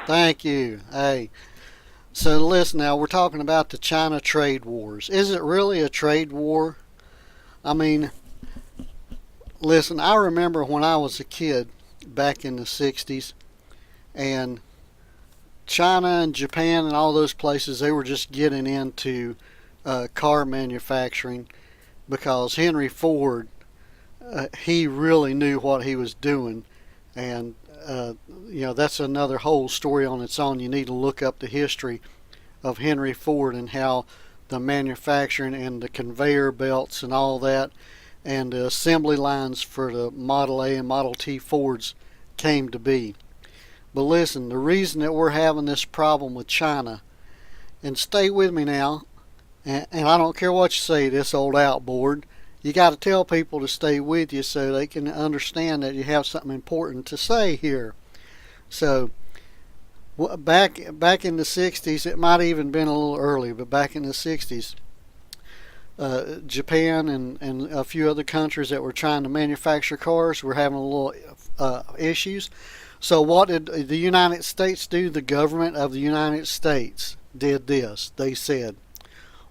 Thank you. Hey, so listen now, we're talking about the China trade wars. Is it really a trade war? I mean, listen, I remember when I was a kid back in the 60s, and China and Japan and all those places, they were just getting into car manufacturing because Henry Ford, he really knew what he was doing. And, uh, that's another whole story on its own. You need to look up the history of Henry Ford and how the manufacturing and the conveyor belts and all that and the assembly lines for the Model A and Model T Fords came to be. But listen, the reason that we're having this problem with China, and stay with me now, and I don't care what you say, this old outboard, you got to tell people to stay with you so they can understand that you have something important to say here. So, back in the 60s, it might have even been a little early, but back in the 60s, Japan and a few other countries that were trying to manufacture cars were having a little issues. So what did the United States do? The government of the United States did this. They said,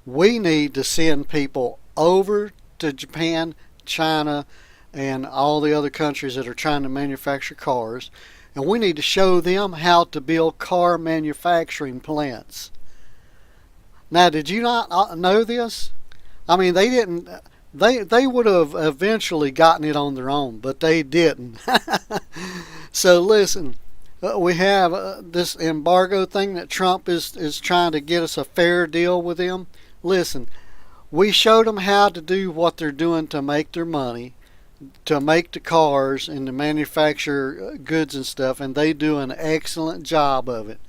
we need to send people over to Japan, China, and all the other countries that are trying to manufacture cars, and we need to show them how to build car manufacturing plants. Now, did you not know this? I mean, they didn't. They would have eventually gotten it on their own, but they didn't. So listen, we have this embargo thing that Trump is trying to get us a fair deal with them. Listen, we showed them how to do what they're doing to make their money, to make the cars and to manufacture goods and stuff, and they do an excellent job of it.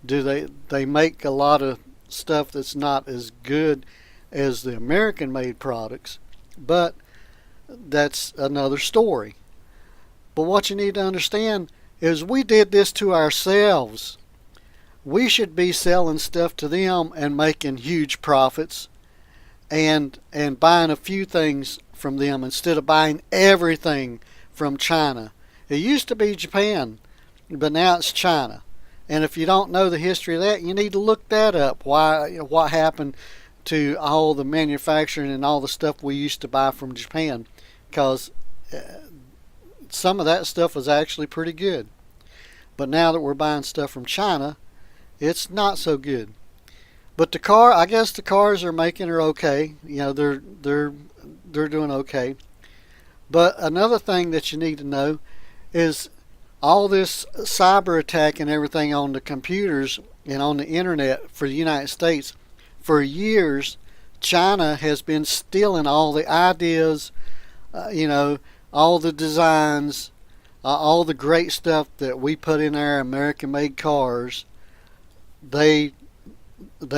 Do they make a lot of stuff that's not as good as the American made products, but that's another story. But what you need to understand is we did this to ourselves. We should be selling stuff to them and making huge profits and buying a few things from them instead of buying everything from China. It used to be Japan, but now it's China. And if you don't know the history of that, you need to look that up. What happened to all the manufacturing and all the stuff we used to buy from Japan, because some of that stuff was actually pretty good. But now that we're buying stuff from China, it's not so good. But I guess the cars are making are okay. They're doing okay. But another thing that you need to know is all this cyber attack and everything on the computers and on the internet for the United States. For years, China has been stealing all the ideas, all the designs, all the great stuff that we put in our American-made cars. They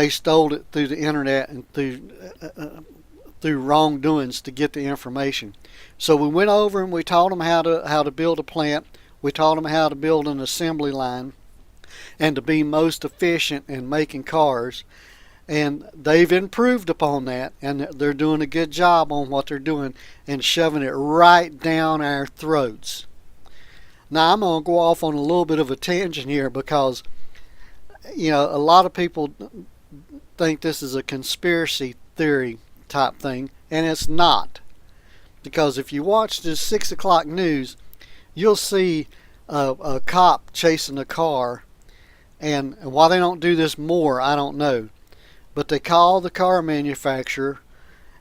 stole it through the internet and through wrongdoings to get the information. So we went over and we taught them how to build a plant. We taught them how to build an assembly line and to be most efficient in making cars. And they've improved upon that, and they're doing a good job on what they're doing and shoving it right down our throats. Now, I'm going to go off on a little bit of a tangent here because, a lot of people think this is a conspiracy theory type thing, and it's not. Because if you watch the 6 o'clock news, you'll see a cop chasing a car, and why they don't do this more, I don't know. But they call the car manufacturer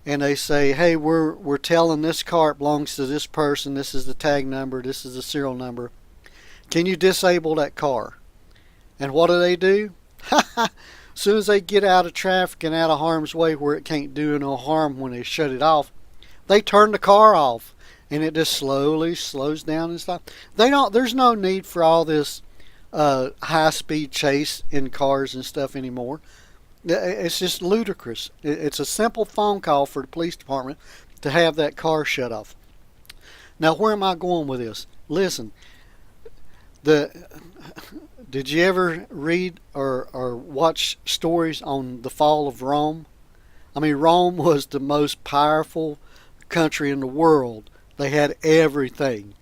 and they say, hey, we're telling this car it belongs to this person. This is the tag number. This is the serial number. Can you disable that car? And what do? As soon as they get out of traffic and out of harm's way where it can't do no harm when they shut it off, they turn the car off and it just slowly slows down and stuff. There's no need for all this high-speed chase in cars and stuff anymore. It's just ludicrous. It's a simple phone call for the police department to have that car shut off. Now, where am I going with this? Listen, did you ever read or watch stories on the fall of Rome? I mean, Rome was the most powerful country in the world. They had everything.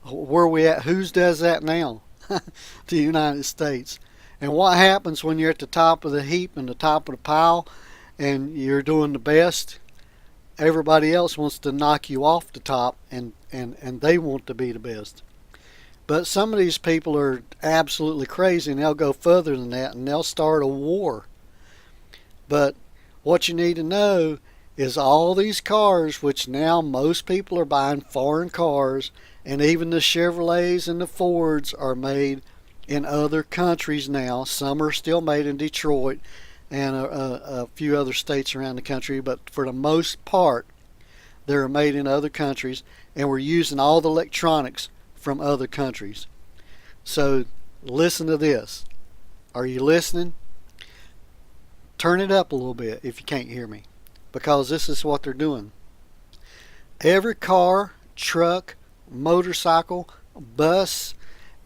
Where are we at? Whose does that now? the United States. And what happens when you're at the top of the heap and the top of the pile and you're doing the best? Everybody else wants to knock you off the top, and they want to be the best. But some of these people are absolutely crazy, and they'll go further than that, and they'll start a war. But what you need to know is all these cars, which now most people are buying foreign cars, and even the Chevrolets and the Fords are made in other countries now. Some are still made in Detroit and a few other states around the country, but for the most part, they're made in other countries, and we're using all the electronics from other countries. So listen to this. Are you listening? Turn it up a little bit if you can't hear me, because this is what they're doing. Every car, truck, motorcycle, bus,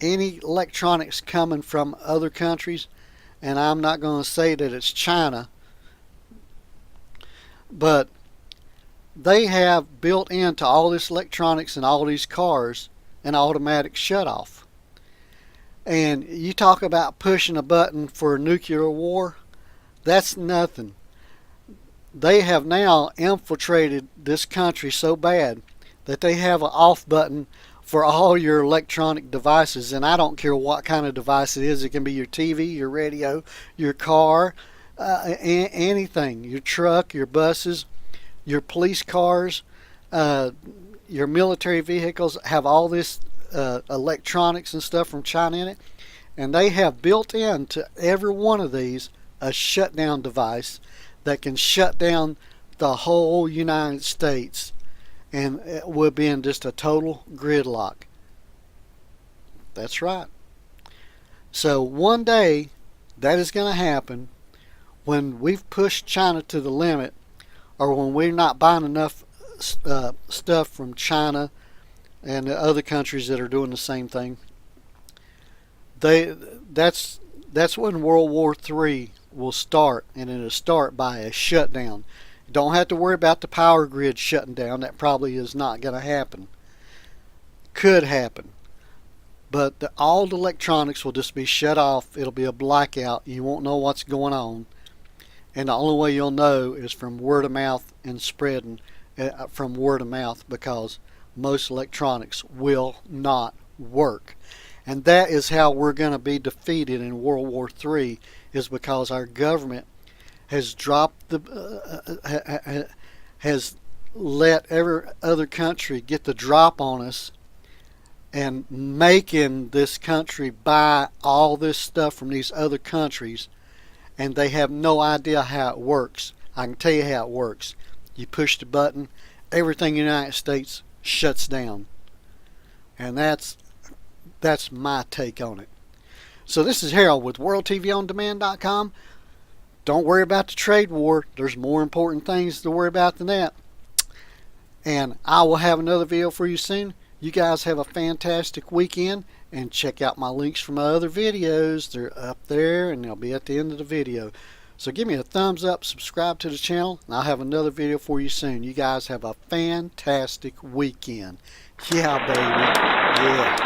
any electronics coming from other countries, and I'm not going to say that it's China, but they have built into all this electronics and all these cars an automatic shutoff. And you talk about pushing a button for a nuclear war, that's nothing. They have now infiltrated this country so bad that they have an off button for all your electronic devices, and I don't care what kind of device it is. It can be your TV, your radio, your car, anything, your truck, your buses, your police cars, your military vehicles have all this electronics and stuff from China in it, and they have built into every one of these a shutdown device that can shut down the whole United States, and it would be in just a total gridlock. That's right. So one day that is going to happen when we've pushed China to the limit, or when we're not buying enough stuff from China and the other countries that are doing the same thing. That's when World War III will start, and it'll start by a shutdown. You don't have to worry about the power grid shutting down. That probably is not going to happen. Could happen. But all the electronics will just be shut off. It'll be a blackout. You won't know what's going on. And the only way you'll know is from word of mouth and spreading from word of mouth, because most electronics will not work. And that is how we're going to be defeated in World War III, is because our government has dropped has let every other country get the drop on us, and making this country buy all this stuff from these other countries, and they have no idea how it works. I can tell you how it works. You push the button, everything in the United States shuts down. And that's my take on it. So this is Harold with WorldTVOnDemand.com. Don't worry about the trade war. There's more important things to worry about than that. And I will have another video for you soon. You guys have a fantastic weekend, and check out my links from my other videos. They're up there, and they'll be at the end of the video. So give me a thumbs up, subscribe to the channel, and I'll have another video for you soon. You guys have a fantastic weekend. Yeah, baby. Yeah.